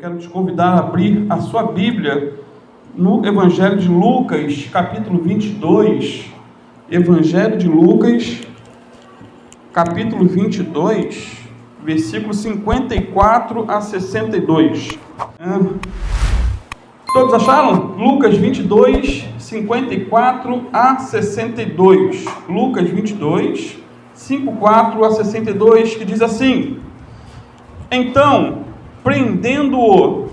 quero te convidar a abrir a sua Bíblia no Evangelho de Lucas, capítulo 22. Evangelho de Lucas, capítulo 22, versículos 54 a 62. Todos acharam? Lucas 22, 54 a 62. Lucas 22, 54 a 62, que diz assim: Então, prendendo-o,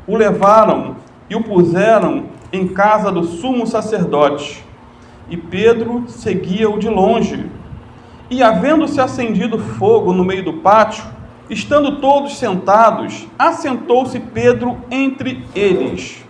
o levaram e o puseram em casa do sumo sacerdote. E Pedro seguia-o de longe. E havendo-se acendido fogo no meio do pátio, estando todos sentados, assentou-se Pedro entre eles.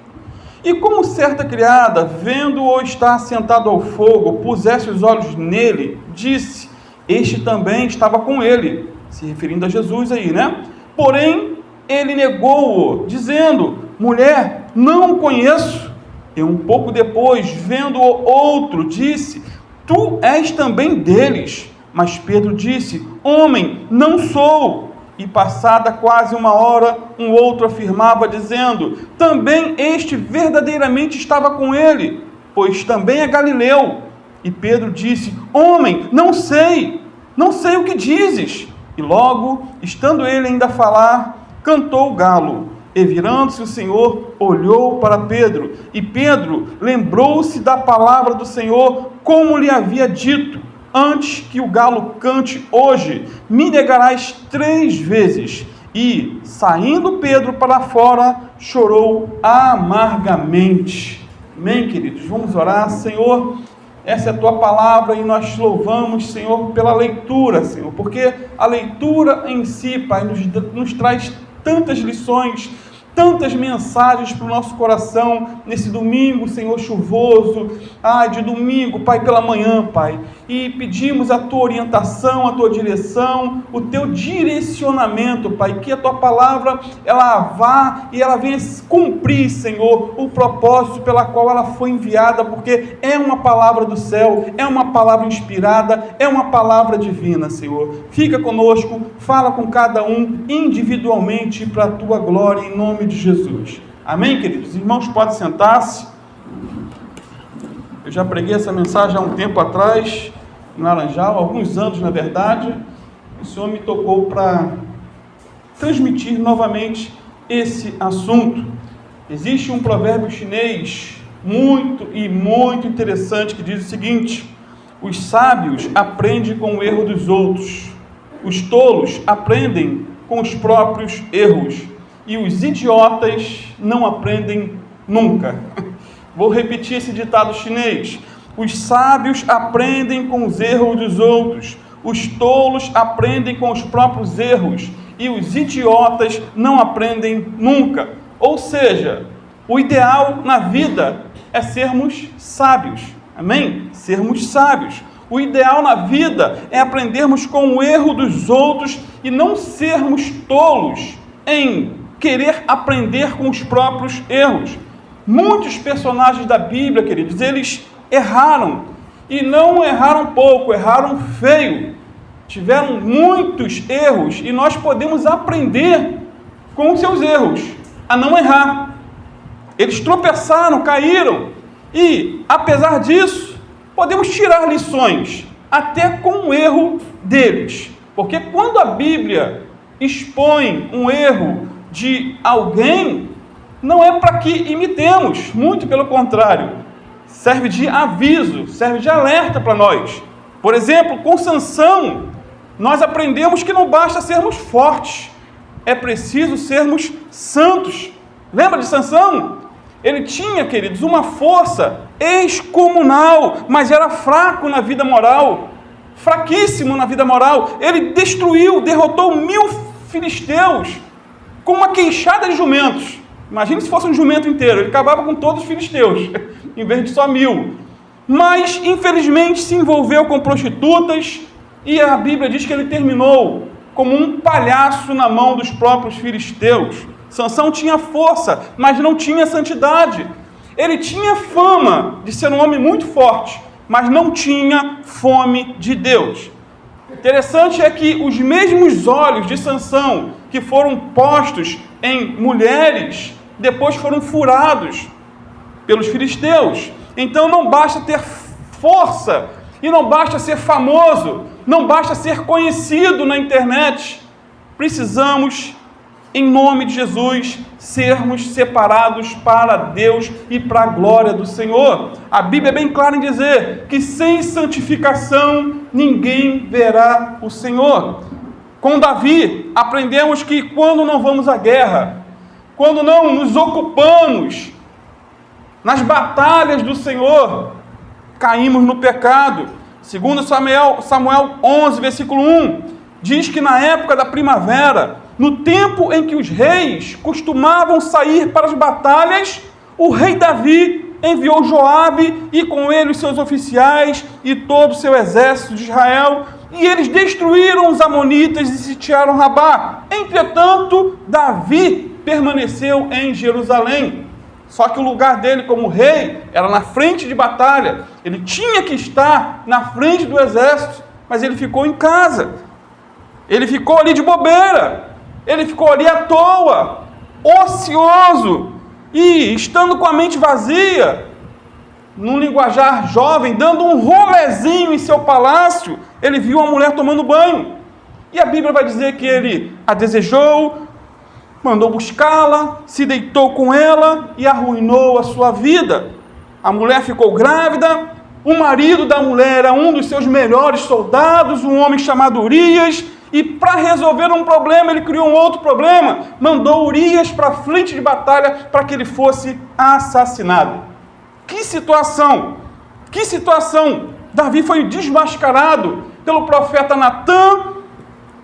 E como certa criada, vendo-o estar sentado ao fogo, pusesse os olhos nele, disse: Este também estava com ele, se referindo a Jesus aí, né? Porém, ele negou-o, dizendo: Mulher, não o conheço. E um pouco depois, vendo-o outro, disse: Tu és também deles. Mas Pedro disse: Homem, não sou. E passada quase uma hora, um outro afirmava, dizendo: Também este verdadeiramente estava com ele, pois também é galileu. E Pedro disse: Homem, não sei o que dizes. E logo, estando ele ainda a falar, cantou o galo. E virando-se o Senhor, olhou para Pedro. E Pedro lembrou-se da palavra do Senhor, como lhe havia dito: Antes que o galo cante hoje, me negarás 3 vezes. E, saindo Pedro para fora, chorou amargamente. Amém, queridos? Vamos orar. Senhor, essa é a Tua palavra e nós te louvamos, Senhor, pela leitura, Senhor, porque a leitura em si, Pai, nos traz tantas lições, tantas mensagens para o nosso coração, nesse domingo, Senhor, chuvoso, de domingo, Pai, pela manhã, Pai, e pedimos a Tua orientação, a Tua direção, o Teu direcionamento, Pai, que a Tua palavra, ela vá e ela venha cumprir, Senhor, o propósito pela qual ela foi enviada, porque é uma palavra do céu, é uma palavra inspirada, é uma palavra divina, Senhor. Fica conosco, fala com cada um individualmente para a Tua glória, em nome de Jesus. Amém, queridos? Os irmãos podem sentar-se. Eu já preguei essa mensagem há um tempo atrás, em Laranjal, alguns anos na verdade. O Senhor me tocou para transmitir novamente esse assunto. Existe um provérbio chinês muito interessante que diz o seguinte: os sábios aprendem com o erro dos outros, os tolos aprendem com os próprios erros, e os idiotas não aprendem nunca. Vou repetir esse ditado chinês: os sábios aprendem com os erros dos outros, os tolos aprendem com os próprios erros, e os idiotas não aprendem nunca. Ou seja, o ideal na vida é sermos sábios. Amém? Sermos sábios. O ideal na vida é aprendermos com o erro dos outros e não sermos tolos em querer aprender com os próprios erros. Muitos personagens da Bíblia, queridos, eles erraram, e não erraram pouco, erraram feio, tiveram muitos erros, e nós podemos aprender com os seus erros, a não errar. Eles tropeçaram, caíram, e apesar disso, podemos tirar lições, até com o erro deles, porque quando a Bíblia expõe um erro de alguém, não é para que imitemos, muito pelo contrário, serve de aviso, serve de alerta para nós. Por exemplo, com Sansão, nós aprendemos que não basta sermos fortes, é preciso sermos santos. Lembra de Sansão? Ele tinha, queridos, uma força excomunal, mas era fraco na vida moral, fraquíssimo na vida moral. Ele derrotou 1000 filisteus, com uma queixada de jumentos. Imagine se fosse um jumento inteiro, ele acabava com todos os filisteus, em vez de só 1000. Mas, infelizmente, se envolveu com prostitutas, e a Bíblia diz que ele terminou como um palhaço na mão dos próprios filisteus. Sansão tinha força, mas não tinha santidade. Ele tinha fama de ser um homem muito forte, mas não tinha fome de Deus. Interessante é que os mesmos olhos de Sansão que foram postos em mulheres, depois foram furados pelos filisteus. Então não basta ter força, e não basta ser famoso, não basta ser conhecido na internet. Precisamos, em nome de Jesus, sermos separados para Deus e para a glória do Senhor. A Bíblia é bem clara em dizer que sem santificação ninguém verá o Senhor. Com Davi, aprendemos que quando não vamos à guerra, quando não nos ocupamos nas batalhas do Senhor, caímos no pecado. Segundo Samuel 11, versículo 1, diz que na época da primavera, no tempo em que os reis costumavam sair para as batalhas, o rei Davi enviou Joabe e com ele os seus oficiais e todo o seu exército de Israel, e eles destruíram os amonitas e sitiaram Rabá. Entretanto, Davi permaneceu em Jerusalém. Só que o lugar dele como rei era na frente de batalha. Ele tinha que estar na frente do exército, mas ele ficou em casa. Ele ficou ali de bobeira. Ele ficou ali à toa, ocioso, e estando com a mente vazia, num linguajar jovem, dando um rolezinho em seu palácio, ele viu uma mulher tomando banho. E a Bíblia vai dizer que ele a desejou, mandou buscá-la, se deitou com ela e arruinou a sua vida. A mulher ficou grávida, o marido da mulher era um dos seus melhores soldados, um homem chamado Urias, e para resolver um problema, ele criou um outro problema, mandou Urias para a frente de batalha para que ele fosse assassinado. Que situação! Que situação! Davi foi desmascarado pelo profeta Natã.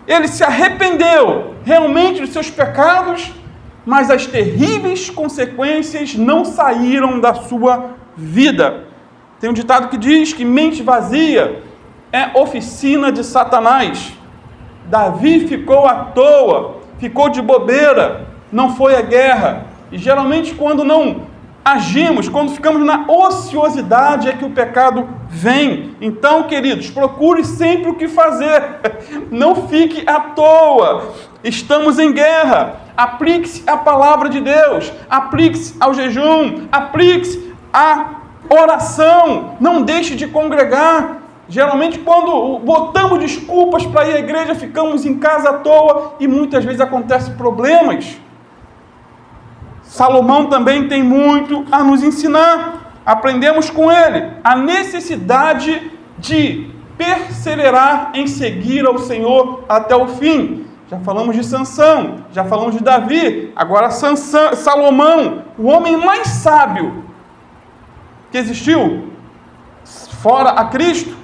Ele se arrependeu realmente dos seus pecados, mas as terríveis consequências não saíram da sua vida. Tem um ditado que diz que mente vazia é oficina de Satanás. Davi ficou à toa, ficou de bobeira, não foi à guerra. E geralmente quando não agimos, quando ficamos na ociosidade, é que o pecado vem. Então, queridos, procure sempre o que fazer. Não fique à toa. Estamos em guerra. Aplique-se à palavra de Deus. Aplique-se ao jejum. Aplique-se à oração. Não deixe de congregar. Geralmente, quando botamos desculpas para ir à igreja, ficamos em casa à toa e muitas vezes acontecem problemas. Salomão também tem muito a nos ensinar. Aprendemos com ele a necessidade de perseverar em seguir ao Senhor até o fim. Já falamos de Sansão, já falamos de Davi, agora Salomão, o homem mais sábio que existiu, fora a Cristo,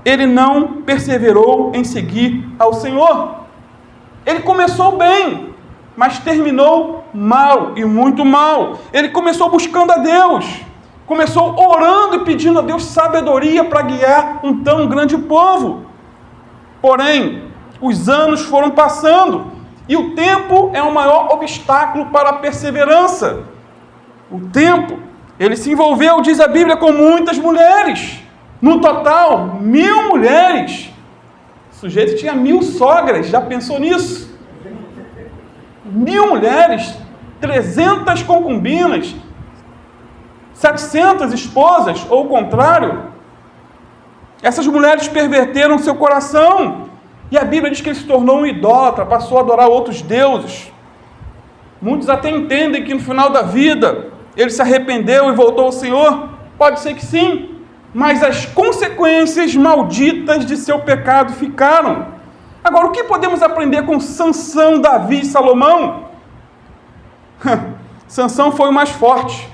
ele não perseverou em seguir ao Senhor. Ele começou bem, mas terminou mal, e muito mal. Ele começou buscando a Deus, começou orando e pedindo a Deus sabedoria para guiar um tão grande povo. Porém, os anos foram passando, e o tempo é o maior obstáculo para a perseverança. O tempo, ele se envolveu, diz a Bíblia, com muitas mulheres. No total, 1000 mulheres. O sujeito tinha 1000 sogras, já pensou nisso? 1000 mulheres, 300 concubinas, 700 esposas, ou o contrário. Essas mulheres perverteram seu coração, e a Bíblia diz que ele se tornou um idólatra, passou a adorar outros deuses. Muitos até entendem que no final da vida, ele se arrependeu e voltou ao Senhor. Pode ser que sim, mas as consequências malditas de seu pecado ficaram. Agora, o que podemos aprender com Sansão, Davi e Salomão? Sansão foi o mais forte,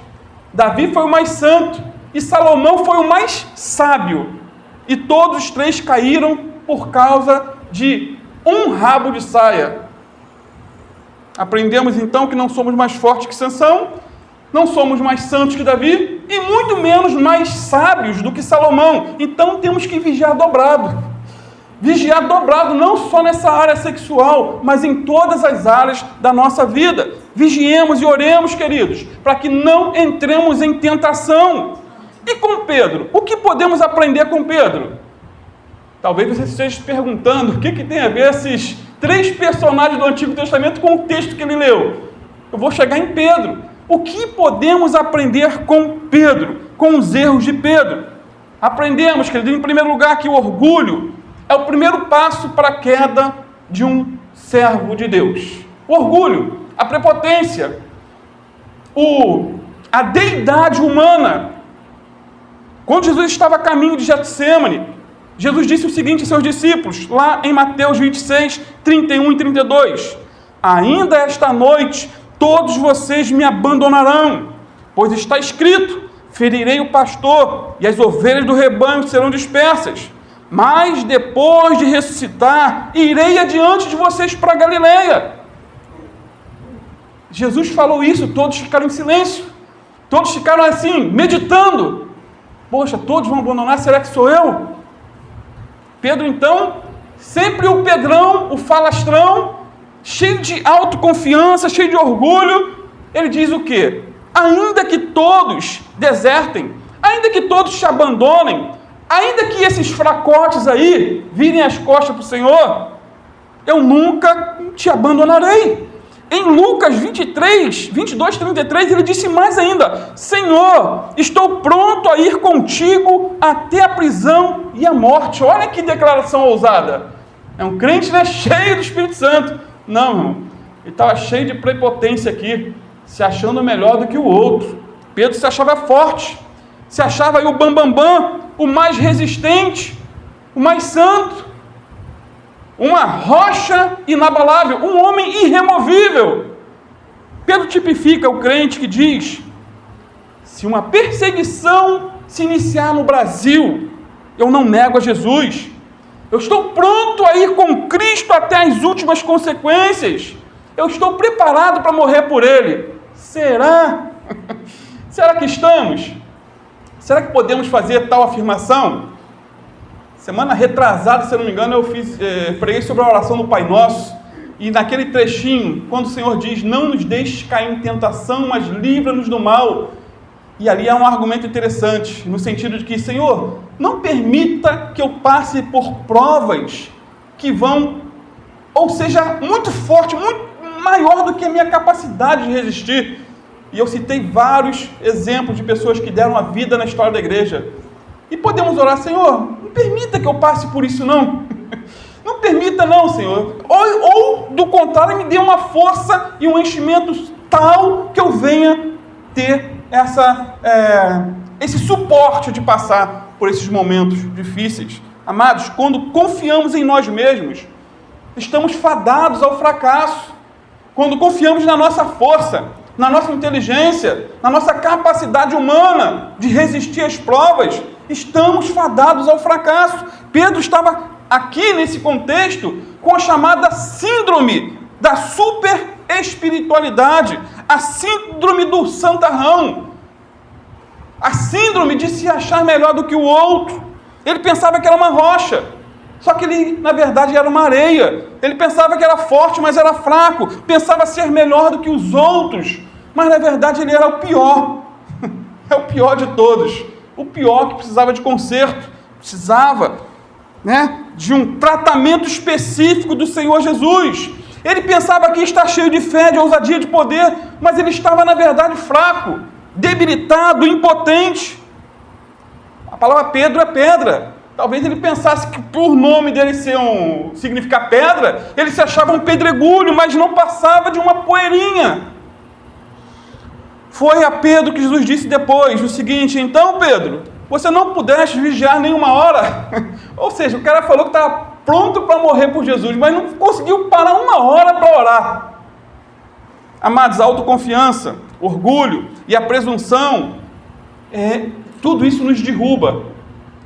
Davi foi o mais santo, e Salomão foi o mais sábio. E todos os três caíram por causa de um rabo de saia. Aprendemos então que não somos mais fortes que Sansão, não somos mais santos que Davi, e muito menos mais sábios do que Salomão. Então temos que vigiar dobrado. Vigiar dobrado não só nessa área sexual, mas em todas as áreas da nossa vida. Vigiemos e oremos, queridos, para que não entremos em tentação. E com Pedro? O que podemos aprender com Pedro? Talvez você esteja se perguntando o que tem a ver esses 3 personagens do Antigo Testamento com o texto que ele leu. Eu vou chegar em Pedro. O que podemos aprender com Pedro, com os erros de Pedro? Aprendemos, querido, em primeiro lugar, que o orgulho é o primeiro passo para a queda de um servo de Deus. O orgulho, a prepotência, a deidade humana. Quando Jesus estava a caminho de Getsêmani, Jesus disse o seguinte a seus discípulos, lá em Mateus 26, 31 e 32. Ainda esta noite todos vocês me abandonarão, pois está escrito, ferirei o pastor e as ovelhas do rebanho serão dispersas. Mas depois de ressuscitar, irei adiante de vocês para Galileia. Jesus falou isso, todos ficaram em silêncio. Todos ficaram assim, meditando. Poxa, todos vão abandonar, será que sou eu? Pedro então, sempre o Pedrão, o falastrão, cheio de autoconfiança, cheio de orgulho, ele diz o quê? Ainda que todos desertem, ainda que todos te abandonem, ainda que esses fracotes aí virem as costas para o Senhor, eu nunca te abandonarei. Em Lucas 23, 22, 33, ele disse mais ainda, Senhor, estou pronto a ir contigo até a prisão e a morte. Olha que declaração ousada. É um crente, né, cheio do Espírito Santo. Não, irmão, ele estava cheio de prepotência aqui, se achando melhor do que o outro. Pedro se achava forte, se achava aí o bambambam, o mais resistente, o mais santo, uma rocha inabalável, um homem irremovível. Pedro tipifica o crente que diz, se uma perseguição se iniciar no Brasil, eu não nego a Jesus, eu estou pronto a ir com Cristo até as últimas consequências, eu estou preparado para morrer por Ele. Será? Será que estamos? Será que podemos fazer tal afirmação? Semana retrasada, se eu não me engano, eu preguei sobre a oração do Pai Nosso, e naquele trechinho, quando o Senhor diz, não nos deixes cair em tentação, mas livra-nos do mal, e ali há um argumento interessante, no sentido de que, Senhor, não permita que eu passe por provas que vão, ou seja, muito forte, muito maior do que a minha capacidade de resistir. E eu citei vários exemplos de pessoas que deram a vida na história da igreja. E podemos orar, Senhor, não permita que eu passe por isso não. Não permita não, Senhor. Ou do contrário, me dê uma força e um enchimento tal que eu venha ter esse suporte de passar por esses momentos difíceis. Amados, quando confiamos em nós mesmos, estamos fadados ao fracasso. Quando confiamos na nossa força, na nossa inteligência, na nossa capacidade humana de resistir às provas, estamos fadados ao fracasso. Pedro estava aqui nesse contexto com a chamada síndrome da super espiritualidade, a síndrome do santarrão, a síndrome de se achar melhor do que o outro. Ele pensava que era uma rocha, só que ele, na verdade, era uma areia. Ele pensava que era forte, mas era fraco. Pensava ser melhor do que os outros, mas, na verdade, ele era o pior. É o pior de todos. O pior que precisava de conserto. Precisava, de um tratamento específico do Senhor Jesus. Ele pensava que está cheio de fé, de ousadia, de poder, mas ele estava, na verdade, fraco, debilitado, impotente. A palavra Pedro é pedra. Talvez ele pensasse que por nome dele significar pedra, ele se achava um pedregulho, mas não passava de uma poeirinha. Foi a Pedro que Jesus disse depois o seguinte, então Pedro, você não pudeste vigiar nenhuma hora. Ou seja, o cara falou que estava pronto para morrer por Jesus, mas não conseguiu parar uma hora para orar. Amados, a autoconfiança, orgulho e a presunção, tudo isso nos derruba.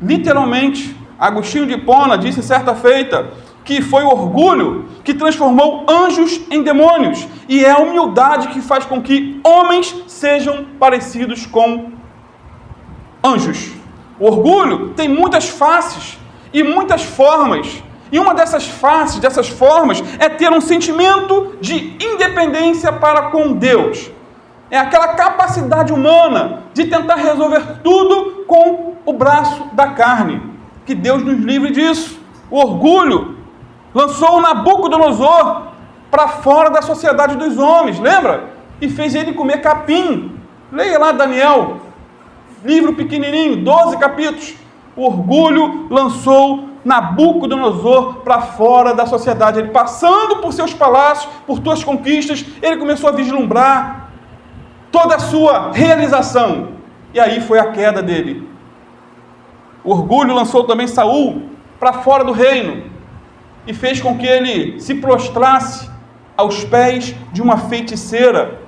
Literalmente, Agostinho de Hipona disse certa feita que foi o orgulho que transformou anjos em demônios, e é a humildade que faz com que homens sejam parecidos com anjos. O orgulho tem muitas faces e muitas formas, e uma dessas faces, dessas formas, é ter um sentimento de independência para com Deus. É aquela capacidade humana de tentar resolver tudo com o braço da carne. Que Deus nos livre disso. O orgulho, lançou Nabucodonosor para fora da sociedade dos homens, lembra? E fez ele comer capim. Leia lá Daniel, livro pequenininho, 12 capítulos. O orgulho lançou Nabucodonosor para fora da sociedade. Ele, passando por seus palácios, por suas conquistas, ele começou a vislumbrar toda a sua realização. E aí foi a queda dele. O orgulho lançou também Saul para fora do reino e fez com que ele se prostrasse aos pés de uma feiticeira.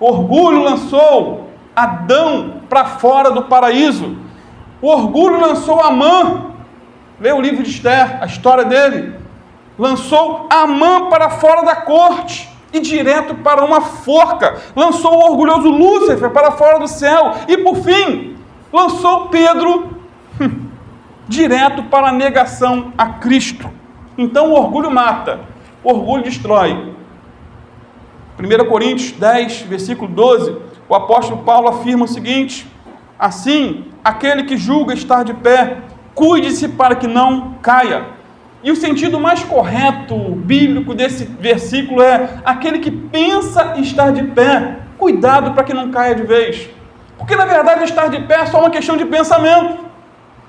O orgulho lançou Adão para fora do paraíso. O orgulho lançou Amã. Lê o livro de Esther, a história dele. Lançou Amã para fora da corte e direto para uma forca. Lançou o orgulhoso Lúcifer para fora do céu. E por fim, lançou Pedro direto para a negação a Cristo. Então o orgulho mata, o orgulho destrói. 1 Coríntios 10, versículo 12, o apóstolo Paulo afirma o seguinte: assim, aquele que julga estar de pé, cuide-se para que não caia. E o sentido mais correto, bíblico desse versículo é: aquele que pensa estar de pé, cuidado para que não caia de vez. Porque na verdade estar de pé é só uma questão de pensamento.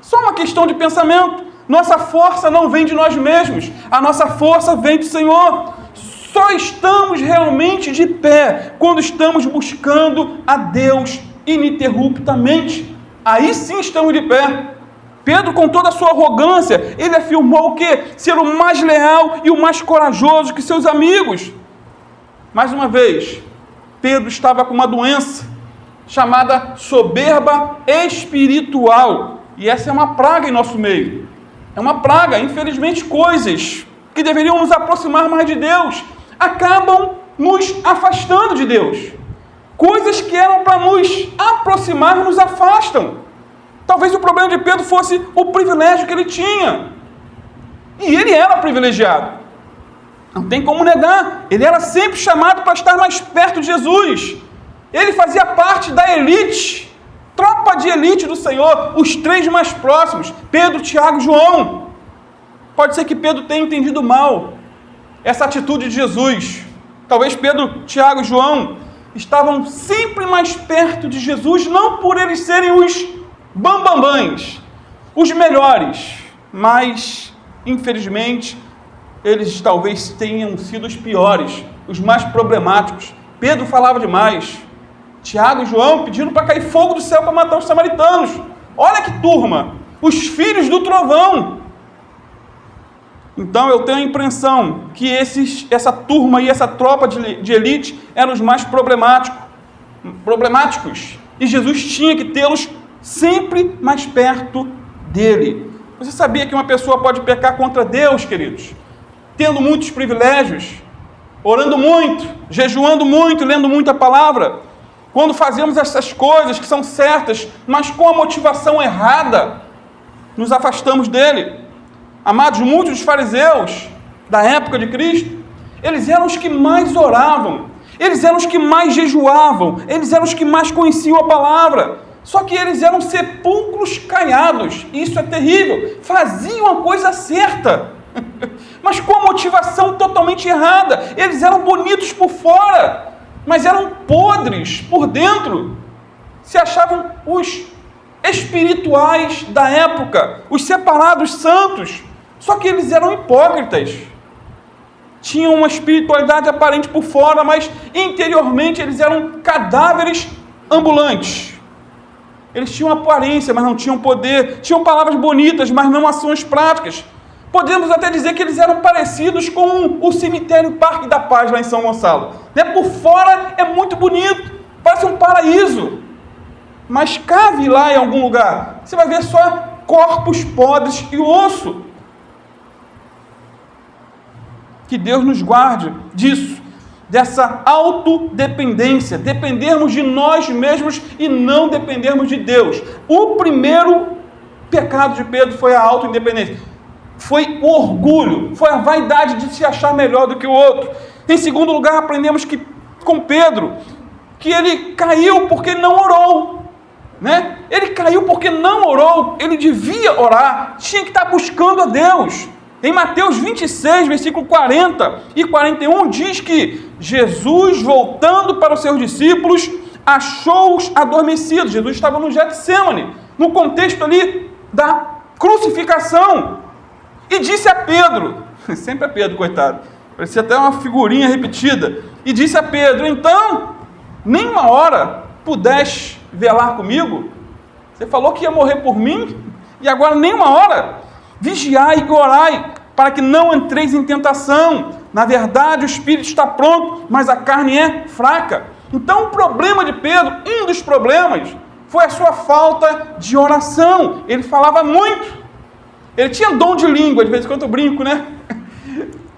Só uma questão de pensamento. Nossa força não vem de nós mesmos. A nossa força vem do Senhor. Só estamos realmente de pé quando estamos buscando a Deus ininterruptamente. Aí sim estamos de pé. Pedro, com toda a sua arrogância, ele afirmou o quê? Ser o mais leal e o mais corajoso que seus amigos. Mais uma vez, Pedro estava com uma doença chamada soberba espiritual. E essa é uma praga em nosso meio. É uma praga. Infelizmente, coisas que deveriam nos aproximar mais de Deus acabam nos afastando de Deus. Coisas que eram para nos aproximar, nos afastam. Talvez o problema de Pedro fosse o privilégio que ele tinha. E ele era privilegiado. Não tem como negar. Ele era sempre chamado para estar mais perto de Jesus. Ele fazia parte da elite, tropa de elite do Senhor, os três mais próximos, Pedro, Tiago e João. Pode ser que Pedro tenha entendido mal essa atitude de Jesus. Talvez Pedro, Tiago e João estavam sempre mais perto de Jesus, não por eles serem os bambambãs, os melhores, mas, infelizmente, eles talvez tenham sido os piores, os mais problemáticos. Pedro falava demais. Tiago e João pediram para cair fogo do céu para matar os samaritanos. Olha que turma! Os filhos do trovão. Então eu tenho a impressão que essa turma e essa tropa de elite eram os mais problemáticos. E Jesus tinha que tê-los sempre mais perto dele. Você sabia que uma pessoa pode pecar contra Deus, queridos? Tendo muitos privilégios, orando muito, jejuando muito, lendo muito a palavra. Quando fazemos essas coisas que são certas, mas com a motivação errada, nos afastamos dele. Amados, muitos dos fariseus da época de Cristo, eles eram os que mais oravam, eles eram os que mais jejuavam, eles eram os que mais conheciam a palavra. Só que eles eram sepulcros caiados, e isso é terrível. Faziam a coisa certa, mas com a motivação totalmente errada. Eles eram bonitos por fora, mas eram podres por dentro. Se achavam os espirituais da época, os separados santos. Só que eles eram hipócritas. Tinham uma espiritualidade aparente por fora, mas interiormente eles eram cadáveres ambulantes. Eles tinham aparência, mas não tinham poder. Tinham palavras bonitas, mas não ações práticas. Podemos até dizer que eles eram parecidos com o cemitério Parque da Paz, lá em São Gonçalo. Por fora é muito bonito, parece um paraíso. Mas cave lá em algum lugar, você vai ver só corpos podres e osso. Que Deus nos guarde disso, dessa autodependência, dependermos de nós mesmos e não dependermos de Deus. O primeiro pecado de Pedro foi a autoindependência, foi o orgulho, foi a vaidade de se achar melhor do que o outro. Em segundo lugar, aprendemos que com Pedro, que ele caiu porque não orou, Ele caiu porque não orou. Ele devia orar, tinha que estar buscando a Deus. Em Mateus 26, versículo 40 e 41, diz que Jesus, voltando para os seus discípulos, achou-os adormecidos. Jesus estava no Getsêmani, no contexto ali da crucificação, e disse a Pedro, sempre é Pedro, coitado, parecia até uma figurinha repetida, e disse a Pedro: então, nem uma hora pudeste velar comigo? Você falou que ia morrer por mim, e agora nem uma hora? Vigiai e orai, para que não entreis em tentação. Na verdade, o espírito está pronto, mas a carne é fraca. Então, o problema de Pedro, um dos problemas, foi a sua falta de oração. Ele falava muito. Ele tinha dom de língua, de vez em quando eu brinco, né?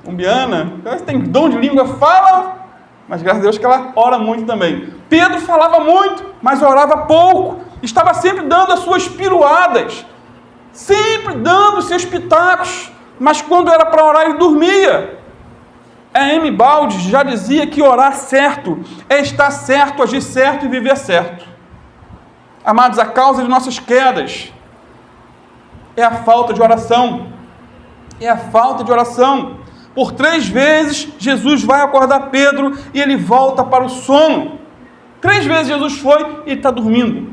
Umbiana, tem dom de língua, fala, mas graças a Deus que ela ora muito também. Pedro falava muito, mas orava pouco. Estava sempre dando as suas piruadas, sempre dando seus pitacos, mas quando era para orar ele dormia. A M. Baldi já dizia que orar certo é estar certo, agir certo e viver certo. Amados, a causa de nossas quedas é a falta de oração. É a falta de oração. Por 3 vezes Jesus vai acordar Pedro e ele volta para o sono. 3 vezes Jesus foi e ele está dormindo.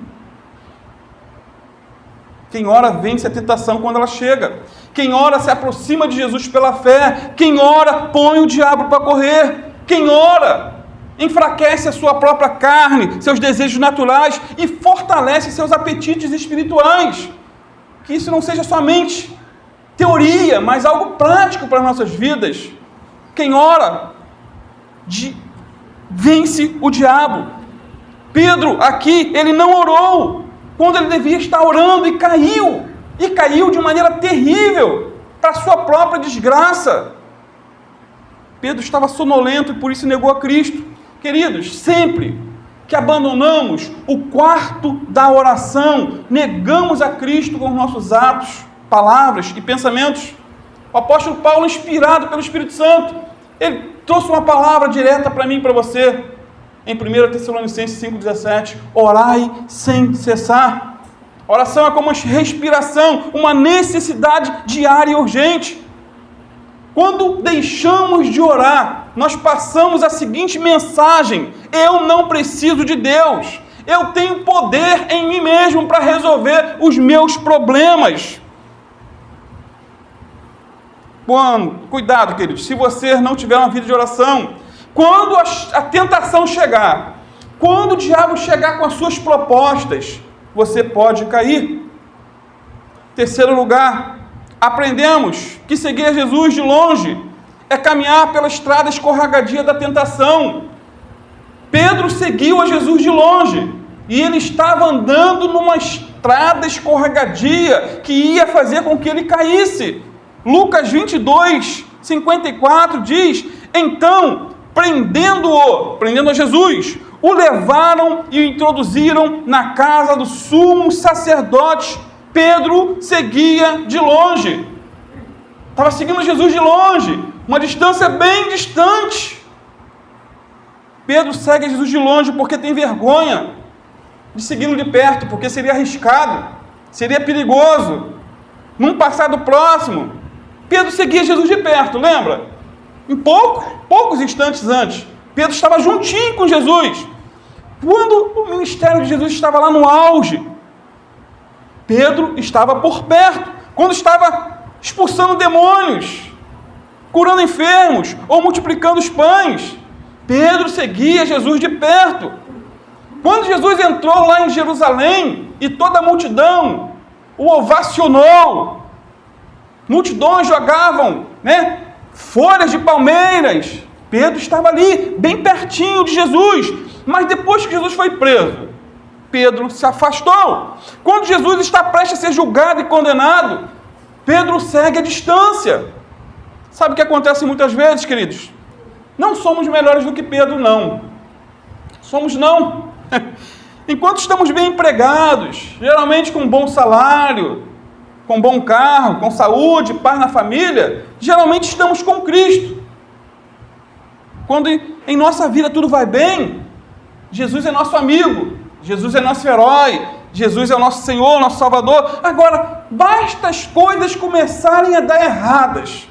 Quem ora vence a tentação quando ela chega. Quem ora se aproxima de Jesus pela fé. Quem ora põe o diabo para correr. Quem ora enfraquece a sua própria carne, seus desejos naturais e fortalece seus apetites espirituais. Que isso não seja somente teoria, mas algo prático para as nossas vidas. Quem ora vence o diabo. Pedro aqui, ele não orou quando ele devia estar orando e caiu de maneira terrível para a sua própria desgraça. Pedro estava sonolento e por isso negou a Cristo. Queridos, sempre que abandonamos o quarto da oração, negamos a Cristo com os nossos atos, palavras e pensamentos. O apóstolo Paulo, inspirado pelo Espírito Santo, ele trouxe uma palavra direta para mim e para você, em 1 Tessalonicenses 5,17, orai sem cessar. Oração é como uma respiração, uma necessidade diária e urgente. Quando deixamos de orar, nós passamos a seguinte mensagem: eu não preciso de Deus, eu tenho poder em mim mesmo para resolver os meus problemas. Bom, cuidado, queridos, se você não tiver uma vida de oração, quando a tentação chegar, quando o diabo chegar com as suas propostas, você pode cair. Terceiro lugar, aprendemos que seguir a Jesus de longe é caminhar pela estrada escorregadia da tentação. Pedro seguiu a Jesus de longe e ele estava andando numa estrada escorregadia que ia fazer com que ele caísse. Lucas 22, 54 diz: então, prendendo a Jesus, o levaram e o introduziram na casa do sumo sacerdote. Pedro seguia de longe, estava seguindo Jesus de longe, uma distância bem distante. Pedro segue Jesus de longe porque tem vergonha de segui-lo de perto, porque seria arriscado, seria perigoso. Num passado próximo, Pedro seguia Jesus de perto, lembra? Em poucos instantes antes, Pedro estava juntinho com Jesus. Quando o ministério de Jesus estava lá no auge, Pedro estava por perto. Quando estava expulsando demônios, curando enfermos ou multiplicando os pães, Pedro seguia Jesus de perto. Quando Jesus entrou lá em Jerusalém e toda a multidão o ovacionou, multidões jogavam, folhas de palmeiras, Pedro estava ali, bem pertinho de Jesus. Mas depois que Jesus foi preso, Pedro se afastou. Quando Jesus está prestes a ser julgado e condenado, Pedro segue a distância. Sabe o que acontece muitas vezes, queridos? Não somos melhores do que Pedro, não. Somos não. Enquanto estamos bem empregados, geralmente com um bom salário, com um bom carro, com saúde, paz na família, geralmente estamos com Cristo. Quando em nossa vida tudo vai bem, Jesus é nosso amigo, Jesus é nosso herói, Jesus é o nosso Senhor, nosso Salvador. Agora, basta as coisas começarem a dar erradas,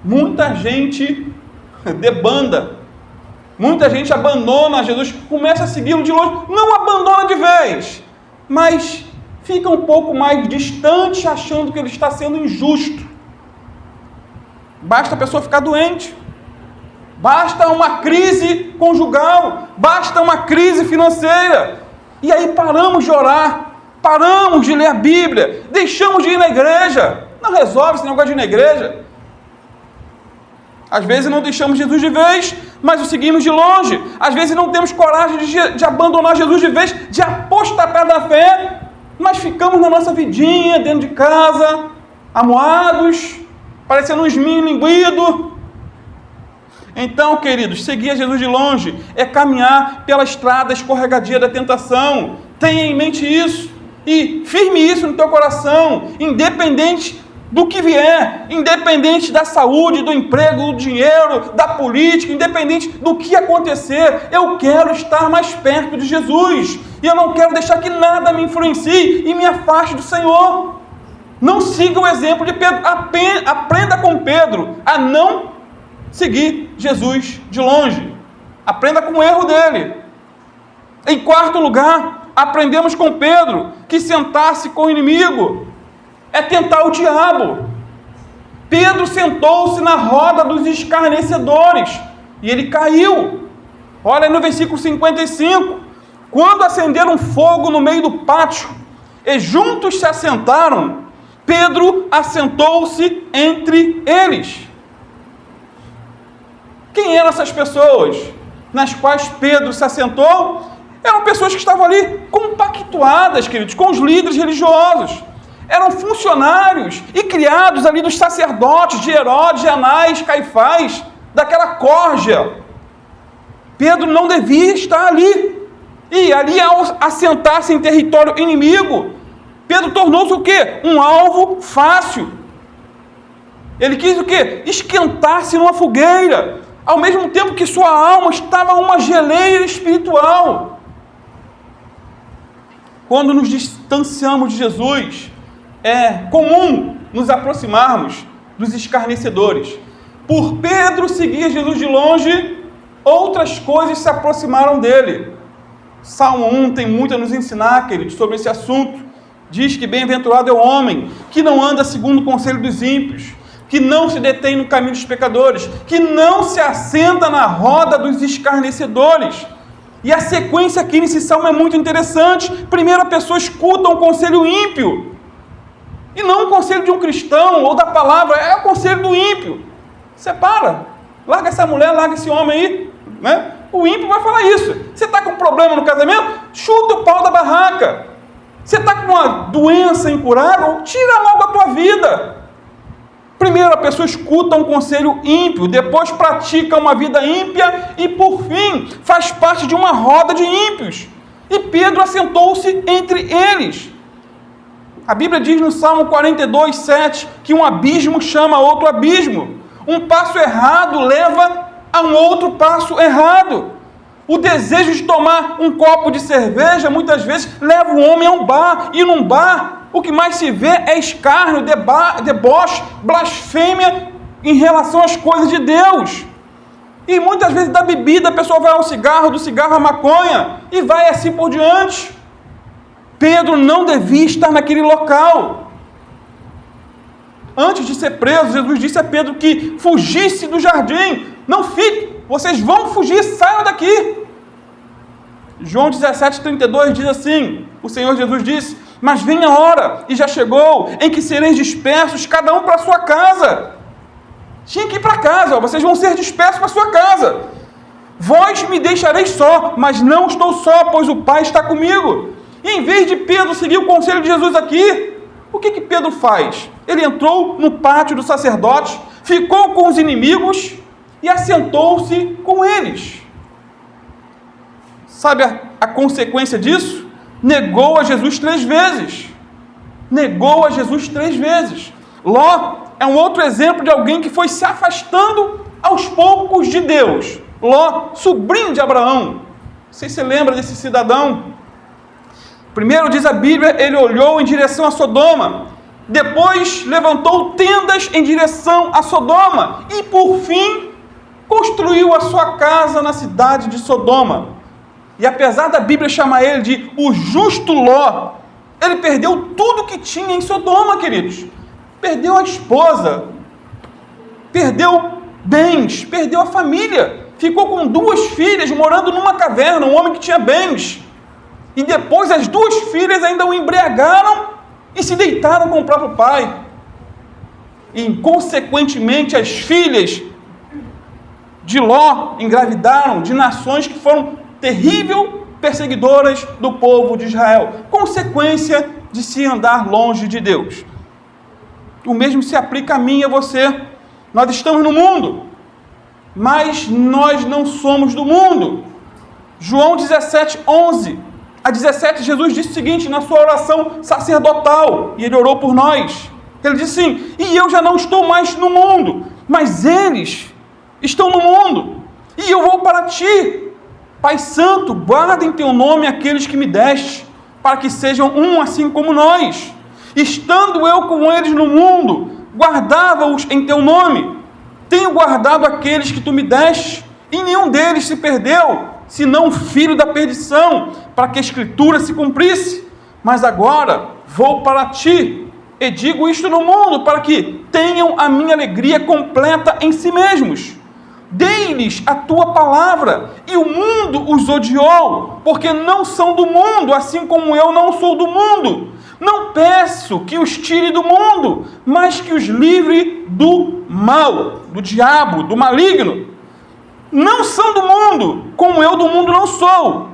muita gente debanda, muita gente abandona Jesus, começa a segui-lo de longe, não abandona de vez, mas fica um pouco mais distante, achando que ele está sendo injusto. Basta a pessoa ficar doente, basta uma crise conjugal, basta uma crise financeira, e aí paramos de orar, paramos de ler a Bíblia, deixamos de ir na igreja. Não resolve esse negócio de ir na igreja. Às vezes não deixamos Jesus de vez, mas o seguimos de longe. Às vezes não temos coragem de abandonar Jesus de vez, de apostatar da fé, mas ficamos na nossa vidinha, dentro de casa, amuados, parecendo um esminho linguido. Então, queridos, seguir a Jesus de longe é caminhar pela estrada escorregadia da tentação. Tenha em mente isso e firme isso no teu coração, independente do que vier, independente da saúde, do emprego, do dinheiro, da política, independente do que acontecer. Eu quero estar mais perto de Jesus e eu não quero deixar que nada me influencie e me afaste do Senhor. Não siga o exemplo de Pedro, aprenda com Pedro a não seguir Jesus de longe. Aprenda com o erro dele. Em quarto lugar, aprendemos com Pedro que sentar-se com o inimigo é tentar o diabo. Pedro sentou-se na roda dos escarnecedores e ele caiu. Olha no versículo 55. Quando acenderam fogo no meio do pátio e juntos se assentaram, Pedro assentou-se entre eles. Quem eram essas pessoas nas quais Pedro se assentou? Eram pessoas que estavam ali compactuadas, queridos, com os líderes religiosos. Eram funcionários e criados ali dos sacerdotes de Herodes, de Anás, Caifás, daquela córgia. Pedro não devia estar ali. E ali, ao assentar-se em território inimigo, Pedro tornou-se o quê? Um alvo fácil. Ele quis o quê? Esquentar-se numa fogueira, ao mesmo tempo que sua alma estava uma geleira espiritual. Quando nos distanciamos de Jesus, é comum nos aproximarmos dos escarnecedores. Por Pedro seguir Jesus de longe, outras coisas se aproximaram dele. Salmo 1 tem muito a nos ensinar, queridos, sobre esse assunto. Diz que bem-aventurado é o homem que não anda segundo o conselho dos ímpios, que não se detém no caminho dos pecadores, que não se assenta na roda dos escarnecedores. E a sequência aqui nesse salmo é muito interessante. Primeiro a pessoa escuta um conselho ímpio, e não o conselho de um cristão ou da palavra, é o conselho do ímpio. Separa, larga essa mulher, larga esse homem aí, né? O ímpio vai falar isso. Você está com problema no casamento? Chuta o pau da barraca. Você está com uma doença incurável? Tira logo a tua vida. Primeiro a pessoa escuta um conselho ímpio, depois pratica uma vida ímpia e por fim faz parte de uma roda de ímpios. E Pedro assentou-se entre eles. A Bíblia diz no Salmo 42, 7, que um abismo chama outro abismo. Um passo errado leva a um outro passo errado. O desejo de tomar um copo de cerveja, muitas vezes, leva o homem a um bar. E num bar, o que mais se vê é escárnio, deboche, blasfêmia em relação às coisas de Deus. E muitas vezes da bebida a pessoa vai ao cigarro, do cigarro à maconha, e vai assim por diante. Pedro não devia estar naquele local. Antes de ser preso, Jesus disse a Pedro que fugisse do jardim. Não fique, vocês vão fugir, saiam daqui. João 17:32 diz assim, o Senhor Jesus disse: mas vem a hora, e já chegou, em que sereis dispersos, cada um para a sua casa. Tinha que ir para casa, vocês vão ser dispersos para a sua casa. Vós me deixareis só, mas não estou só, pois o Pai está comigo. E em vez de Pedro seguir o conselho de Jesus aqui, o que Pedro faz? Ele entrou no pátio dos sacerdotes, ficou com os inimigos e assentou-se com eles. Sabe a consequência disso? Negou a Jesus 3 vezes. Negou a Jesus 3 vezes. Ló é um outro exemplo de alguém que foi se afastando aos poucos de Deus. Ló, sobrinho de Abraão. Não sei se você lembra desse cidadão. Primeiro, diz a Bíblia, ele olhou em direção a Sodoma. Depois, levantou tendas em direção a Sodoma. E, por fim, construiu a sua casa na cidade de Sodoma. E apesar da Bíblia chamar ele de o justo Ló, ele perdeu tudo que tinha em Sodoma, queridos. Perdeu a esposa, perdeu bens, perdeu a família. Ficou com 2 filhas morando numa caverna, um homem que tinha bens. E depois as 2 filhas ainda o embriagaram e se deitaram com o próprio pai. E, consequentemente, as filhas de Ló engravidaram de nações que foram terríveis perseguidoras do povo de Israel. Consequência de se andar longe de Deus. O mesmo se aplica a mim e a você. Nós estamos no mundo, mas nós não somos do mundo. João 17:11 a 17, Jesus disse o seguinte na sua oração sacerdotal, e ele orou por nós. Ele disse assim: e eu já não estou mais no mundo, mas eles estão no mundo, e eu vou para ti. Pai Santo, guarda em teu nome aqueles que me deste, para que sejam um assim como nós. Estando eu com eles no mundo, guardava-os em teu nome. Tenho guardado aqueles que tu me deste, e nenhum deles se perdeu, senão o filho da perdição, para que a Escritura se cumprisse. Mas agora vou para ti, e digo isto no mundo, para que tenham a minha alegria completa em si mesmos. Dei-lhes a tua palavra, e o mundo os odiou, porque não são do mundo, assim como eu não sou do mundo. Não peço que os tire do mundo, mas que os livre do mal, do diabo, do maligno. Não são do mundo, como eu do mundo não sou.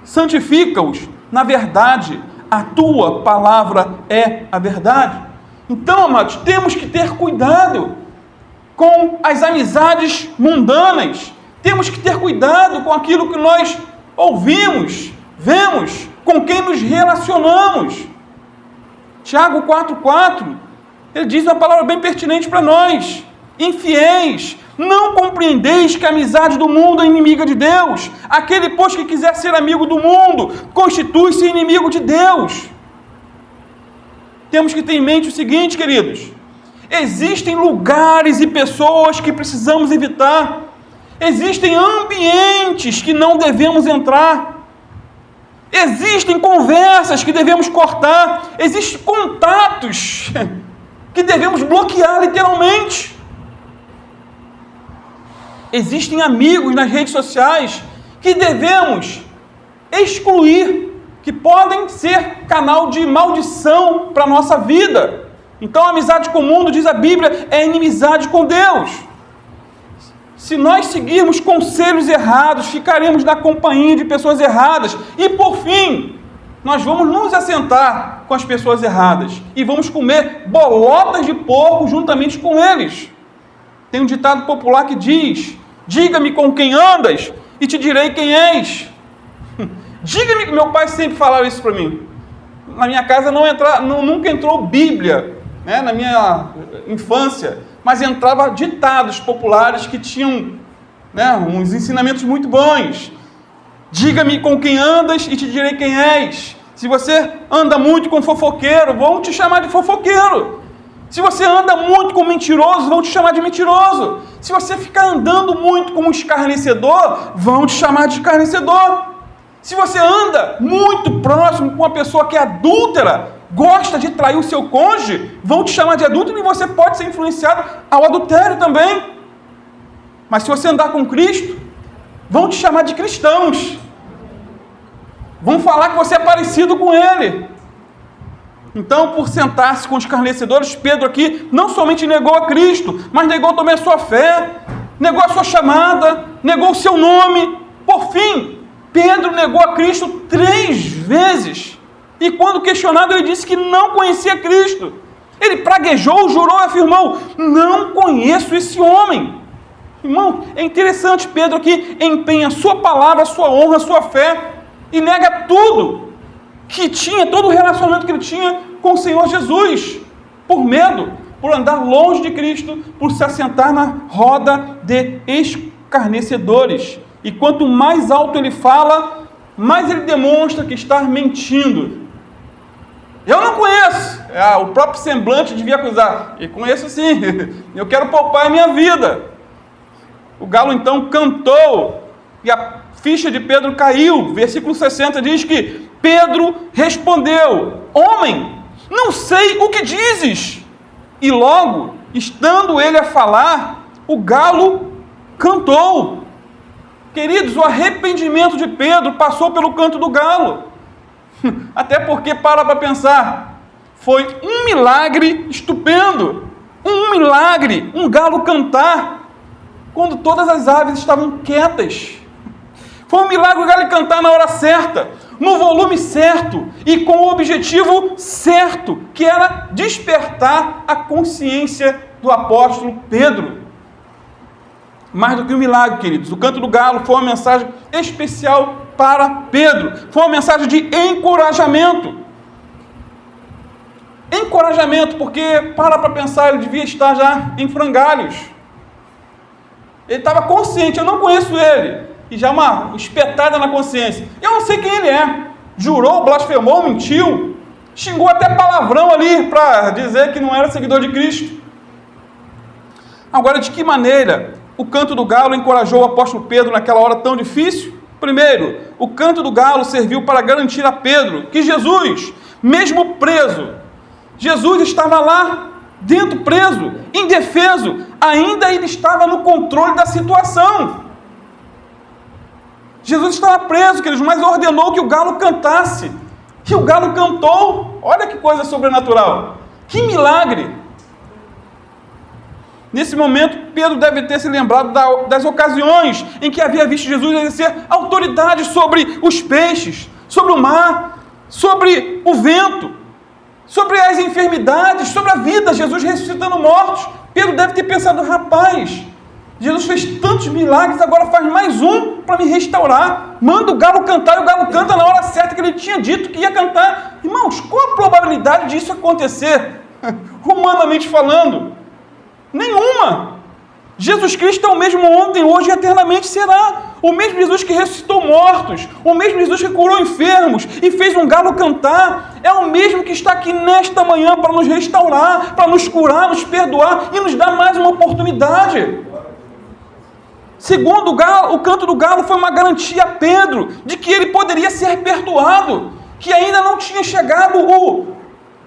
Santifica-os na verdade, a tua palavra é a verdade. Então, amados, temos que ter cuidado com as amizades mundanas. Temos que ter cuidado com aquilo que nós ouvimos, vemos, com quem nos relacionamos. Tiago 4,4, ele diz uma palavra bem pertinente para nós. Infiéis, não compreendeis que a amizade do mundo é inimiga de Deus? Aquele, pois, que quiser ser amigo do mundo, constitui-se inimigo de Deus. Temos que ter em mente o seguinte, queridos: existem lugares e pessoas que precisamos evitar. Existem ambientes que não devemos entrar. Existem conversas que devemos cortar. Existem contatos que devemos bloquear literalmente. Existem amigos nas redes sociais que devemos excluir, que podem ser canal de maldição para a nossa vida. Então, a amizade com o mundo, diz a Bíblia, é inimizade com Deus. Se nós seguirmos conselhos errados, ficaremos na companhia de pessoas erradas. E, por fim, nós vamos nos assentar com as pessoas erradas e vamos comer bolotas de porco juntamente com eles. Tem um ditado popular que diz: diga-me com quem andas e te direi quem és. Diga-me, meu pai sempre falava isso para mim. Na minha casa nunca entrou Bíblia, né, na minha infância, mas entrava ditados populares que tinham, né, uns ensinamentos muito bons. Diga-me com quem andas e te direi quem és. Se você anda muito com fofoqueiro, vão te chamar de fofoqueiro. Se você anda muito com mentiroso, vão te chamar de mentiroso. Se você ficar andando muito com um escarnecedor, vão te chamar de escarnecedor. Se você anda muito próximo com uma pessoa que é adúltera, gosta de trair o seu cônjuge, vão te chamar de adúltero e você pode ser influenciado ao adultério também. Mas se você andar com Cristo, vão te chamar de cristãos. Vão falar que você é parecido com Ele. Então, por sentar-se com os escarnecedores, Pedro aqui não somente negou a Cristo, mas negou também a sua fé, negou a sua chamada, negou o seu nome. Por fim, Pedro negou a Cristo 3 vezes. E quando questionado, ele disse que não conhecia Cristo. Ele praguejou, jurou e afirmou: não conheço esse homem. Irmão, é interessante, Pedro aqui empenha a sua palavra, a sua honra, a sua fé, e nega tudo que tinha, todo o relacionamento que ele tinha com o Senhor Jesus, por medo, por andar longe de Cristo, por se assentar na roda de escarnecedores. E quanto mais alto ele fala, mais ele demonstra que está mentindo. Eu não conheço. O próprio semblante devia acusar. Eu conheço sim. Eu quero poupar a minha vida. O galo então cantou e a ficha de Pedro caiu. Versículo 60 diz que Pedro respondeu: homem, não sei o que dizes. E logo, estando ele a falar, o galo cantou. Queridos, o arrependimento de Pedro passou pelo canto do galo. Até porque, para pensar, foi um milagre estupendo. Um milagre, um galo cantar, quando todas as aves estavam quietas. Foi um milagre o galo cantar na hora certa, no volume certo e com o objetivo certo, que era despertar a consciência do apóstolo Pedro. Mais do que um milagre, queridos, o canto do galo foi uma mensagem especial para Pedro. Foi uma mensagem de encorajamento. Encorajamento, porque, para pensar, ele devia estar já em frangalhos. Ele estava consciente, eu não conheço ele. E já uma espetada na consciência. Eu não sei quem ele é. Jurou, blasfemou, mentiu. Xingou até palavrão ali para dizer que não era seguidor de Cristo. Agora, de que maneira o canto do galo encorajou o apóstolo Pedro naquela hora tão difícil? Primeiro, o canto do galo serviu para garantir a Pedro que Jesus, mesmo preso, Jesus estava lá, dentro preso, indefeso, ainda ele estava no controle da situação. Jesus estava preso, queridos, mas ordenou que o galo cantasse. E o galo cantou. Olha que coisa sobrenatural. Que milagre. Nesse momento, Pedro deve ter se lembrado das ocasiões em que havia visto Jesus exercer autoridade sobre os peixes, sobre o mar, sobre o vento, sobre as enfermidades, sobre a vida, Jesus ressuscitando mortos. Pedro deve ter pensado: rapaz, Jesus fez tantos milagres, agora faz mais um para me restaurar. Manda o galo cantar, e o galo canta na hora certa que ele tinha dito que ia cantar. Irmãos, qual a probabilidade disso acontecer? Humanamente falando, nenhuma. Jesus Cristo é o mesmo ontem, hoje e eternamente será. O mesmo Jesus que ressuscitou mortos, o mesmo Jesus que curou enfermos e fez um galo cantar, é o mesmo que está aqui nesta manhã para nos restaurar, para nos curar, nos perdoar e nos dar mais uma oportunidade. Segundo, o canto do galo foi uma garantia a Pedro de que ele poderia ser perdoado, que ainda não tinha chegado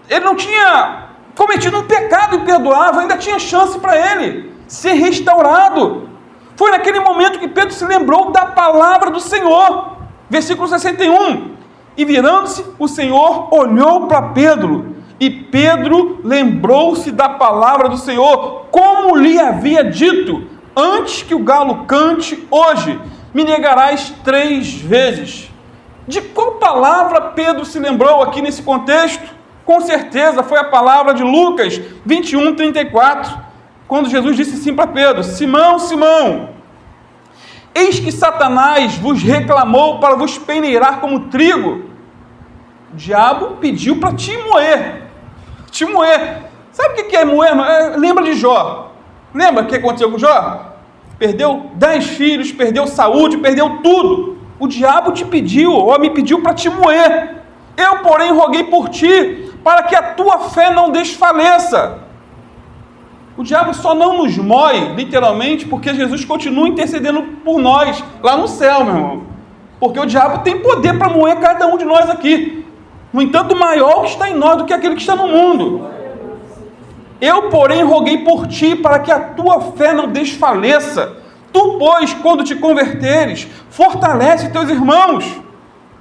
ele não tinha cometido um pecado imperdoável, ainda tinha chance para ele ser restaurado. Foi naquele momento que Pedro se lembrou da palavra do Senhor. Versículo 61. E virando-se, o Senhor olhou para Pedro, e Pedro lembrou-se da palavra do Senhor, como lhe havia dito: antes que o galo cante hoje, me negarás 3 vezes. De qual palavra Pedro se lembrou aqui nesse contexto? Com certeza foi a palavra de Lucas 21, 34, quando Jesus disse assim para Pedro: Simão, Simão, eis que Satanás vos reclamou para vos peneirar como trigo. O diabo pediu para te moer. Te moer. Sabe o que é moer? Lembra de Jó. Lembra o que aconteceu com Jó? Perdeu 10 filhos, perdeu saúde, perdeu tudo. O diabo te pediu, ou me pediu para te moer. Eu, porém, roguei por ti, para que a tua fé não desfaleça. O diabo só não nos moe, literalmente, porque Jesus continua intercedendo por nós, lá no céu, meu irmão. Porque o diabo tem poder para moer cada um de nós aqui. No entanto, maior que está em nós do que aquele que está no mundo. Eu, porém, roguei por ti, para que a tua fé não desfaleça. Tu, pois, quando te converteres, fortalece teus irmãos.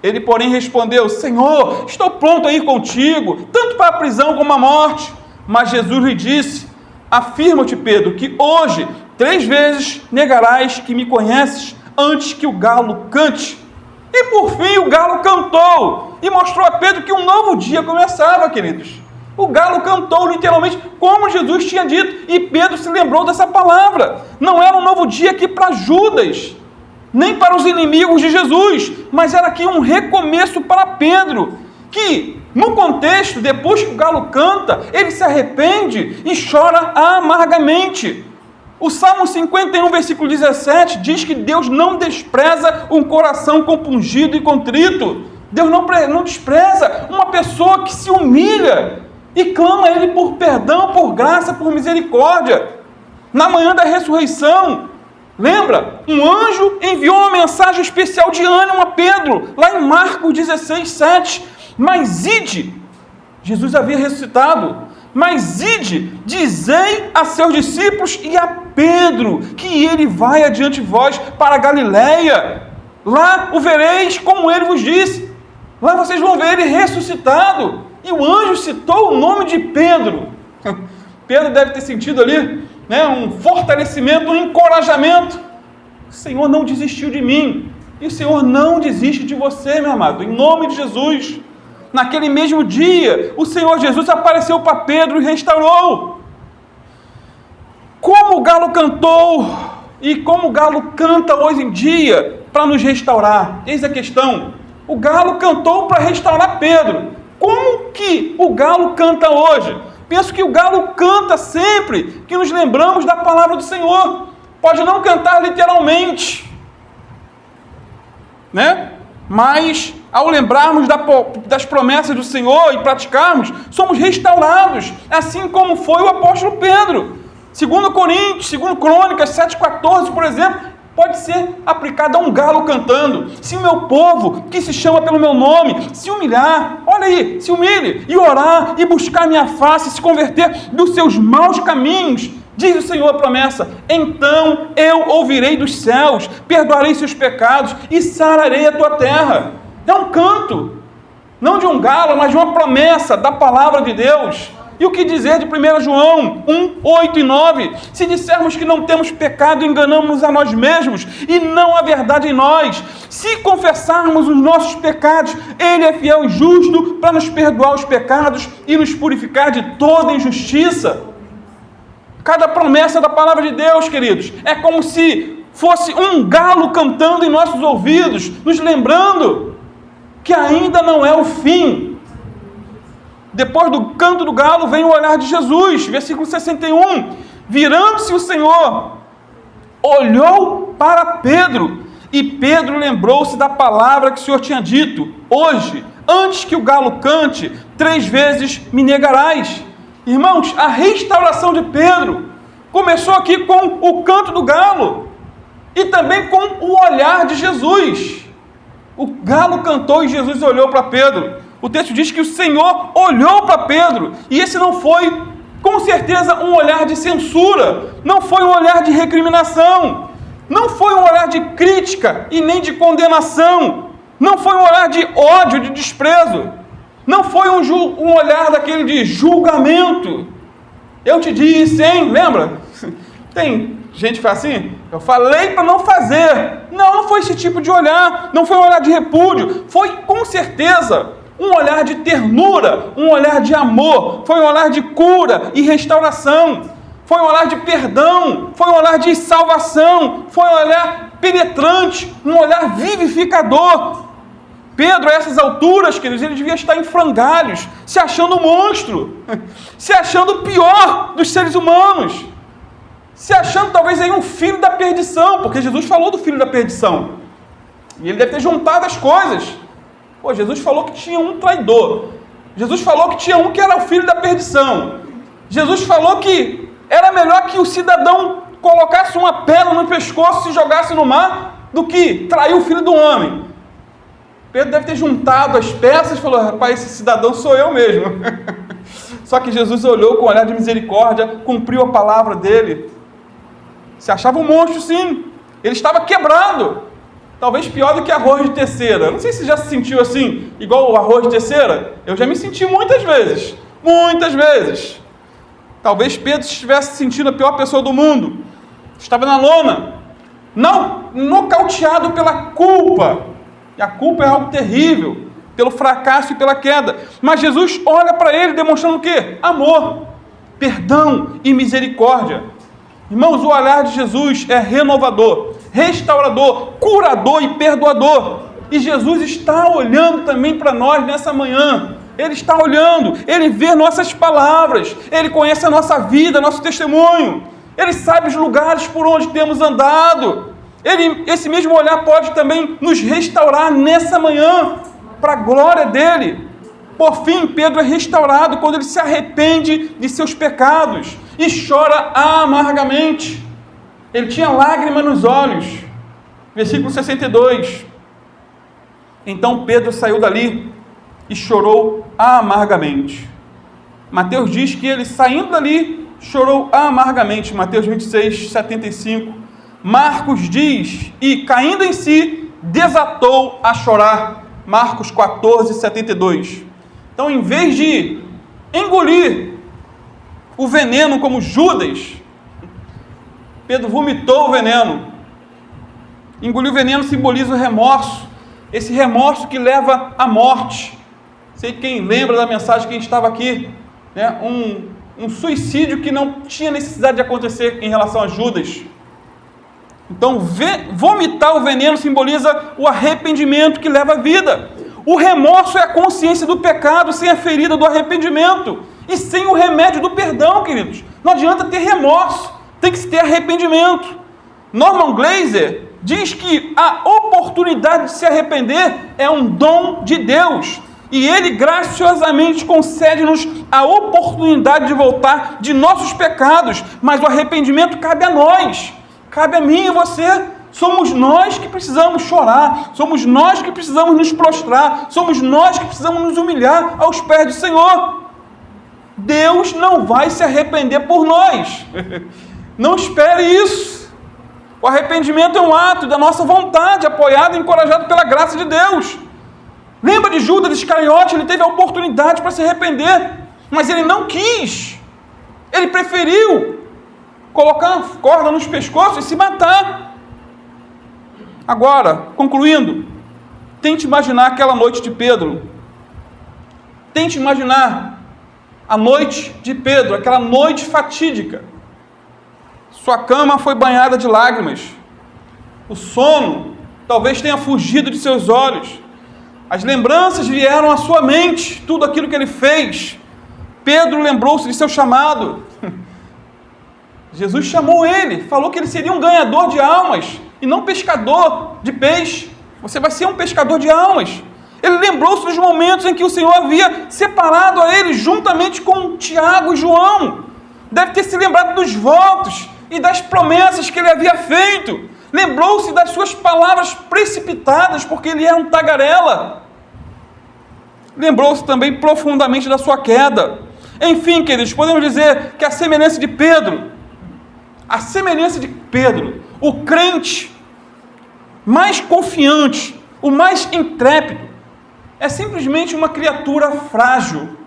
Ele, porém, respondeu: Senhor, estou pronto a ir contigo, tanto para a prisão como a morte. Mas Jesus lhe disse: afirma-te, Pedro, que hoje 3 vezes negarás que me conheces, antes que o galo cante. E por fim o galo cantou, e mostrou a Pedro que um novo dia começava, queridos. O galo cantou literalmente como Jesus tinha dito, e Pedro se lembrou dessa palavra. Não era um novo dia aqui para Judas, nem para os inimigos de Jesus, mas era aqui um recomeço para Pedro, que no contexto, depois que o galo canta, ele se arrepende e chora amargamente. O Salmo 51, versículo 17, diz que Deus não despreza um coração compungido e contrito. Deus não despreza uma pessoa que se humilha e clama a Ele por perdão, por graça, por misericórdia. Na manhã da ressurreição, lembra? Um anjo enviou uma mensagem especial de ânimo a Pedro, lá em Marcos 16, 7. Mas ide, Jesus havia ressuscitado, mas ide, dizei a seus discípulos e a Pedro, que ele vai adiante de vós para a Galileia. Lá o vereis como ele vos disse. Lá vocês vão ver ele ressuscitado. E o anjo citou o nome de Pedro. Pedro deve ter sentido ali, um fortalecimento, um encorajamento. O Senhor não desistiu de mim. E o Senhor não desiste de você, meu amado. Em nome de Jesus. Naquele mesmo dia, o Senhor Jesus apareceu para Pedro e restaurou. Como o galo cantou e como o galo canta hoje em dia para nos restaurar? Eis a questão. O galo cantou para restaurar Pedro. Como que o galo canta hoje? Penso que o galo canta sempre que nos lembramos da palavra do Senhor. Pode não cantar literalmente, mas ao lembrarmos das promessas do Senhor e praticarmos, somos restaurados, assim como foi o apóstolo Pedro. 2 Coríntios, 2 Crônicas 7,14, por exemplo, pode ser aplicado a um galo cantando. Se o meu povo, que se chama pelo meu nome, se humilhar, olha aí, se humilhe, e orar, e buscar minha face, se converter dos seus maus caminhos, diz o Senhor a promessa, então eu ouvirei dos céus, perdoarei seus pecados e sararei a tua terra. É um canto, não de um galo, mas de uma promessa da palavra de Deus. E o que dizer de 1 João 1, 8 e 9? Se dissermos que não temos pecado, enganamos a nós mesmos e não há verdade em nós. Se confessarmos os nossos pecados, Ele é fiel e justo para nos perdoar os pecados e nos purificar de toda injustiça. Cada promessa da palavra de Deus, queridos, é como se fosse um galo cantando em nossos ouvidos, nos lembrando que ainda não é o fim. Depois do canto do galo vem o olhar de Jesus, versículo 61. Virando-se o Senhor, olhou para Pedro, e Pedro lembrou-se da palavra que o Senhor tinha dito: hoje, antes que o galo cante, 3 vezes me negarás. Irmãos, a restauração de Pedro começou aqui com o canto do galo e também com o olhar de Jesus. O galo cantou e Jesus olhou para Pedro. O texto diz que o Senhor olhou para Pedro, e esse não foi, com certeza, um olhar de censura, não foi um olhar de recriminação, não foi um olhar de crítica e nem de condenação, não foi um olhar de ódio, de desprezo, não foi um olhar daquele de julgamento. Eu te disse, hein? Lembra? Tem gente que fala assim, eu falei para não fazer. Não foi esse tipo de olhar, não foi um olhar de repúdio, foi com certeza um olhar de ternura, um olhar de amor, foi um olhar de cura e restauração, foi um olhar de perdão, foi um olhar de salvação, foi um olhar penetrante, um olhar vivificador. Pedro, a essas alturas, queridos, ele devia estar em frangalhos, se achando um monstro, se achando o pior dos seres humanos, se achando talvez aí um filho da perdição, porque Jesus falou do filho da perdição, e ele deve ter juntado as coisas. Jesus falou que tinha um traidor, Jesus falou que tinha um que era o filho da perdição, Jesus falou que era melhor que o cidadão colocasse uma pedra no pescoço e se jogasse no mar, do que trair o filho do homem. Pedro deve ter juntado as peças e falou, rapaz, esse cidadão sou eu mesmo. Só que Jesus olhou com um olhar de misericórdia, cumpriu a palavra dele. Se achava um monstro, sim. Ele estava quebrado. Talvez pior do que arroz de terceira. Não sei se já se sentiu assim, igual o arroz de terceira. Eu já me senti muitas vezes. Muitas vezes. Talvez Pedro estivesse se sentindo a pior pessoa do mundo. Estava na lona. Não, nocauteado pela culpa. E a culpa é algo terrível. Pelo fracasso e pela queda. Mas Jesus olha para ele demonstrando o quê? Amor, perdão e misericórdia. Irmãos, o olhar de Jesus é renovador, restaurador, curador e perdoador. E Jesus está olhando também para nós nessa manhã. Ele está olhando, Ele vê nossas palavras, Ele conhece a nossa vida, nosso testemunho. Ele sabe os lugares por onde temos andado. Esse mesmo olhar pode também nos restaurar nessa manhã, para a glória dele. Por fim, Pedro é restaurado quando ele se arrepende de seus pecados e chora amargamente. Ele tinha lágrima nos olhos. Versículo 62. Então Pedro saiu dali e chorou amargamente. Mateus diz que ele, saindo dali, chorou amargamente. Mateus 26, 75. Marcos diz, e caindo em si, desatou a chorar. Marcos 14, 72. Então, em vez de engolir o veneno como Judas, Pedro vomitou o veneno. Engolir o veneno simboliza o remorso. Esse remorso que leva à morte. Sei quem lembra da mensagem que a gente estava aqui, né? Um suicídio que não tinha necessidade de acontecer em relação a Judas. Então, vomitar o veneno simboliza o arrependimento que leva à vida. O remorso é a consciência do pecado sem a ferida do arrependimento e sem o remédio do perdão, queridos. Não adianta ter remorso, tem que se ter arrependimento. Norman Glaser diz que a oportunidade de se arrepender é um dom de Deus e Ele graciosamente concede-nos a oportunidade de voltar de nossos pecados, mas o arrependimento cabe a nós. Cabe a mim e a você. Somos nós que precisamos chorar, somos nós que precisamos nos prostrar, somos nós que precisamos nos humilhar aos pés do Senhor. Deus não vai se arrepender por nós. Não espere isso. O arrependimento é um ato da nossa vontade, apoiado e encorajado pela graça de Deus. Lembra de Judas Iscariote? Ele teve a oportunidade para se arrepender, mas ele não quis. Ele preferiu colocar uma corda nos pescoços e se matar. Agora, concluindo, tente imaginar aquela noite de Pedro. Tente imaginar a noite de Pedro, aquela noite fatídica. Sua cama foi banhada de lágrimas. O sono talvez tenha fugido de seus olhos. As lembranças vieram à sua mente, tudo aquilo que ele fez. Pedro lembrou-se de seu chamado. Jesus chamou ele, falou que ele seria um ganhador de almas e não pescador de peixe. Você vai ser um pescador de almas. Ele lembrou-se dos momentos em que o Senhor havia separado a ele juntamente com Tiago e João. Deve ter se lembrado dos votos e das promessas que ele havia feito. Lembrou-se das suas palavras precipitadas, porque ele era um tagarela. Lembrou-se também profundamente da sua queda. Enfim, queridos, podemos dizer que a semelhança de Pedro, o crente mais confiante, o mais intrépido, é simplesmente uma criatura frágil.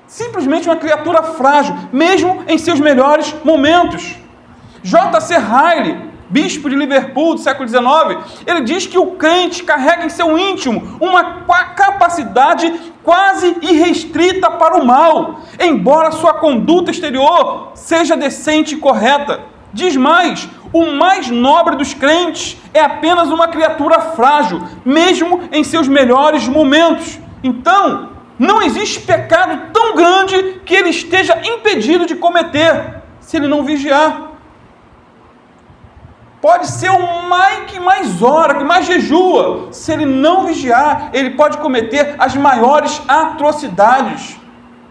Simplesmente uma criatura frágil, mesmo em seus melhores momentos. J.C. Ryle, bispo de Liverpool do século XIX, ele diz que o crente carrega em seu íntimo uma capacidade quase irrestrita para o mal, embora sua conduta exterior seja decente e correta. Diz mais, o mais nobre dos crentes é apenas uma criatura frágil, mesmo em seus melhores momentos. Então, não existe pecado tão grande que ele esteja impedido de cometer, se ele não vigiar. Pode ser o que mais ora, que mais jejua. Se ele não vigiar, ele pode cometer as maiores atrocidades.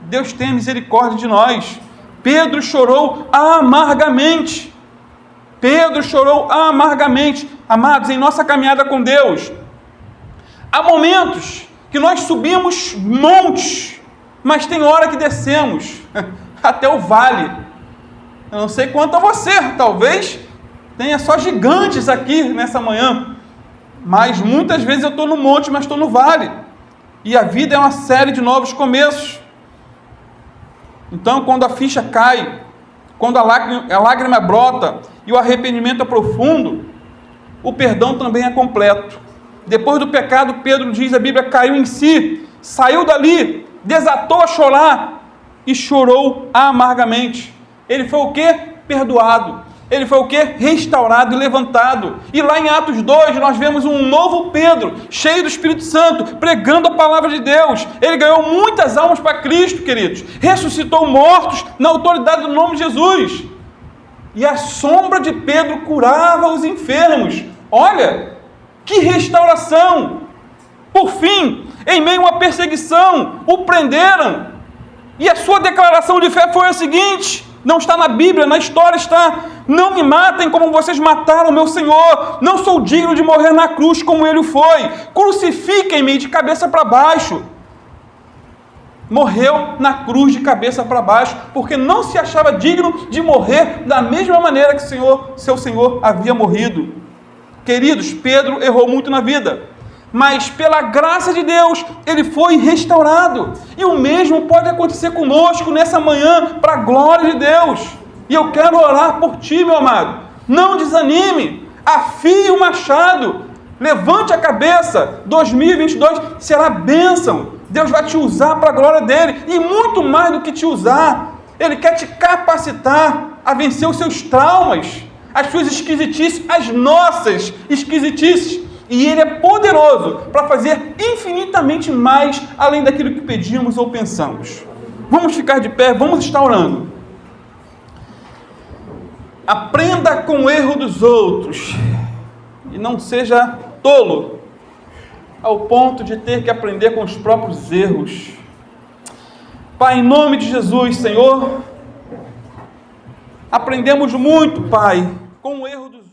Deus tenha misericórdia de nós. Pedro chorou amargamente. Amados, em nossa caminhada com Deus, há momentos que nós subimos montes, mas tem hora que descemos até o vale. Eu não sei quanto a você, talvez tenha só gigantes aqui nessa manhã, mas muitas vezes eu estou no monte, mas estou no vale, e a vida é uma série de novos começos. Então, quando a ficha cai, quando a lágrima brota e o arrependimento é profundo, o perdão também é completo. Depois do pecado, Pedro diz, a Bíblia, caiu em si, saiu dali, desatou a chorar e chorou amargamente. Ele foi o quê? Perdoado. Ele foi o quê? Restaurado e levantado. E lá em Atos 2, nós vemos um novo Pedro, cheio do Espírito Santo, pregando a palavra de Deus. Ele ganhou muitas almas para Cristo, queridos. Ressuscitou mortos na autoridade do nome de Jesus. e a sombra de Pedro curava os enfermos. Olha, que restauração! Por fim, em meio a uma perseguição, o prenderam, e a sua declaração de fé foi a seguinte, não está na Bíblia, na história está: não me matem como vocês mataram meu Senhor, não sou digno de morrer na cruz como ele foi, crucifiquem-me de cabeça para baixo. Morreu na cruz de cabeça para baixo, porque não se achava digno de morrer da mesma maneira que seu Senhor havia morrido. Queridos, Pedro errou muito na vida, mas pela graça de Deus, ele foi restaurado. E o mesmo pode acontecer conosco nessa manhã, para a glória de Deus. E eu quero orar por ti, meu amado. Não desanime, afie o machado, levante a cabeça. 2022 será bênção. Deus vai te usar para a glória dele, e muito mais do que te usar, ele quer te capacitar a vencer os seus traumas, as suas esquisitices, as nossas esquisitices. E ele é poderoso para fazer infinitamente mais além daquilo que pedimos ou pensamos. Vamos ficar de pé, vamos estar orando. Aprenda com o erro dos outros e não seja tolo ao ponto de ter que aprender com os próprios erros. Pai, em nome de Jesus, Senhor, aprendemos muito, Pai, com o erro dos outros.